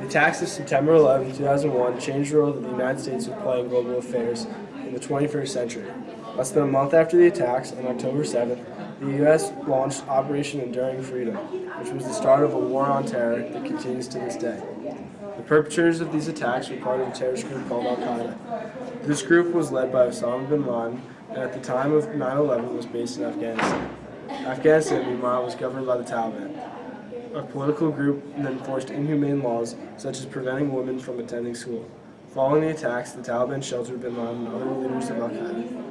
The attacks of September 11, 2001 changed the role that the United States would play in global affairs in the 21st century. Less than a month after the attacks, on October 7th, the U.S. launched Operation Enduring Freedom, which was the start of a war on terror that continues to this day. The perpetrators of these attacks were part of a terrorist group called Al-Qaeda. This group was led by Osama bin Laden, and at the time of 9/11 was based in Afghanistan. Afghanistan, meanwhile, was governed by the Taliban, a political group that enforced inhumane laws such as preventing women from attending school. Following the attacks, the Taliban sheltered bin Laden and other leaders of Al-Qaeda.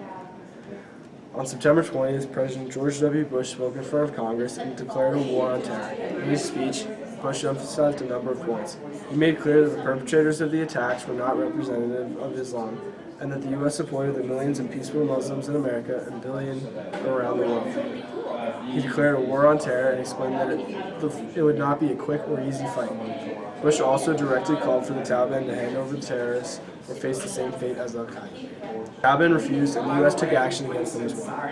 On September 20th, President George W. Bush spoke in front of Congress and declared a war on terror. In his speech, Bush emphasized a number of points. He made clear that the perpetrators of the attacks were not representative of Islam, and that the U.S. supported the millions of peaceful Muslims in America and billions around the world. He declared a war on terror and explained that it would not be a quick or easy fight. Bush also directly called for the Taliban to hand over the terrorists or face the same fate as Al-Qaeda. The Taliban refused, and the U.S. took action against them as well.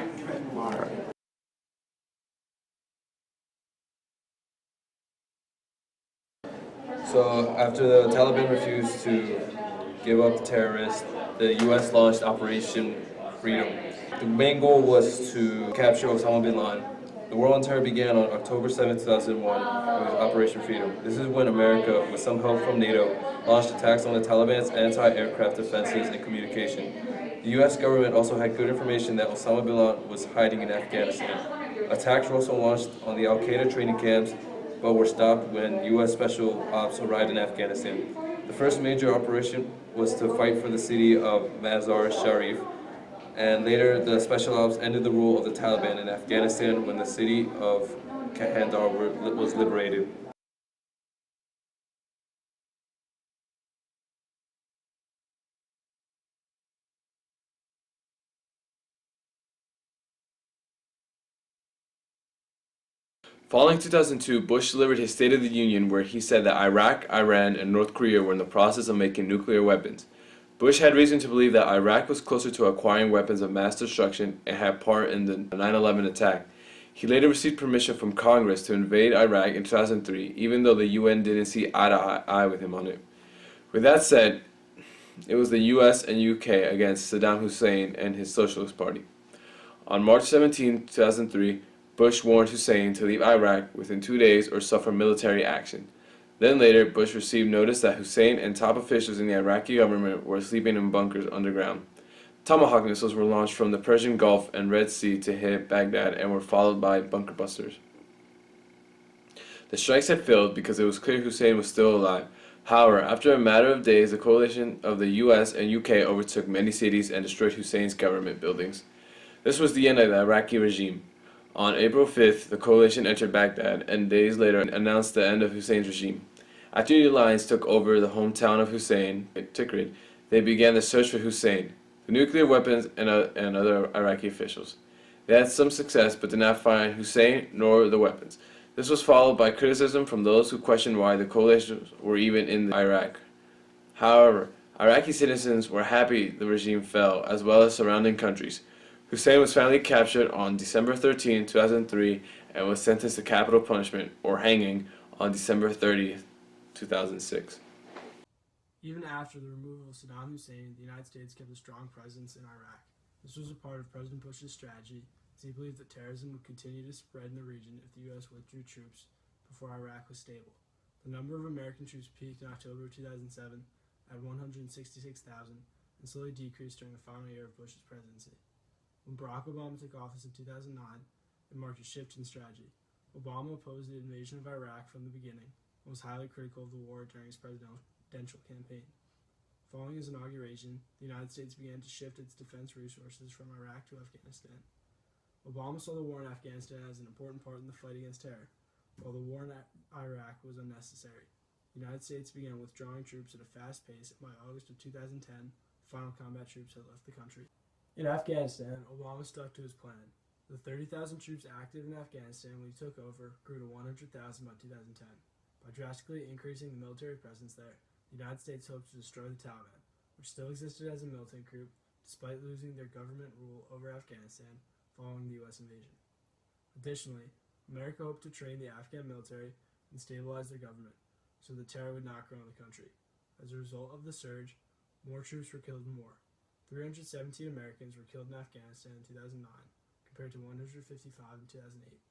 So after the Taliban refused to give up the terrorists, the U.S. launched Operation Freedom. The main goal was to capture Osama bin Laden. The war on terror began on October 7, 2001 with Operation Freedom. This is when America, with some help from NATO, launched attacks on the Taliban's anti-aircraft defenses and communication. The U.S. government also had good information that Osama bin Laden was hiding in Afghanistan. Attacks were also launched on the Al-Qaeda training camps, but were stopped when U.S. Special Ops arrived in Afghanistan. The first major operation was to fight for the city of Mazar-e-Sharif, and later the Special Ops ended the rule of the Taliban in Afghanistan when the city of Kandahar was liberated. Following 2002, Bush delivered his State of the Union where he said that Iraq, Iran, and North Korea were in the process of making nuclear weapons. Bush had reason to believe that Iraq was closer to acquiring weapons of mass destruction and had part in the 9/11 attack. He later received permission from Congress to invade Iraq in 2003, even though the UN didn't see eye to eye with him on it. With that said, it was the US and UK against Saddam Hussein and his Socialist Party. On March 17, 2003, Bush warned Hussein to leave Iraq within 2 days or suffer military action. Then later, Bush received notice that Hussein and top officials in the Iraqi government were sleeping in bunkers underground. Tomahawk missiles were launched from the Persian Gulf and Red Sea to hit Baghdad and were followed by bunker busters. The strikes had failed because it was clear Hussein was still alive. However, after a matter of days, the coalition of the US and UK overtook many cities and destroyed Hussein's government buildings. This was the end of the Iraqi regime. On April 5th, the coalition entered Baghdad and days later announced the end of Hussein's regime. After the alliance took over the hometown of Hussein, Tikrit, they began the search for Hussein, the nuclear weapons, and other Iraqi officials. They had some success but did not find Hussein nor the weapons. This was followed by criticism from those who questioned why the coalitions were even in Iraq. However, Iraqi citizens were happy the regime fell, as well as surrounding countries. Hussein was finally captured on December 13, 2003, and was sentenced to capital punishment, or hanging, on December 30, 2006. Even after the removal of Saddam Hussein, the United States kept a strong presence in Iraq. This was a part of President Bush's strategy, as he believed that terrorism would continue to spread in the region if the U.S. withdrew troops before Iraq was stable. The number of American troops peaked in October 2007 at 166,000 and slowly decreased during the final year of Bush's presidency. When Barack Obama took office in 2009, it marked a shift in strategy. Obama opposed the invasion of Iraq from the beginning and was highly critical of the war during his presidential campaign. Following his inauguration, the United States began to shift its defense resources from Iraq to Afghanistan. Obama saw the war in Afghanistan as an important part in the fight against terror, while the war in Iraq was unnecessary. The United States began withdrawing troops at a fast pace, and by August of 2010, final combat troops had left the country. In Afghanistan, Obama stuck to his plan. The 30,000 troops active in Afghanistan when he took over grew to 100,000 by 2010. By drastically increasing the military presence there, the United States hoped to destroy the Taliban, which still existed as a militant group despite losing their government rule over Afghanistan following the U.S. invasion. Additionally, America hoped to train the Afghan military and stabilize their government. so the terror would not grow in the country. As a result of the surge, more troops were killed more. 317 Americans were killed in Afghanistan in 2009, compared to 155 in 2008.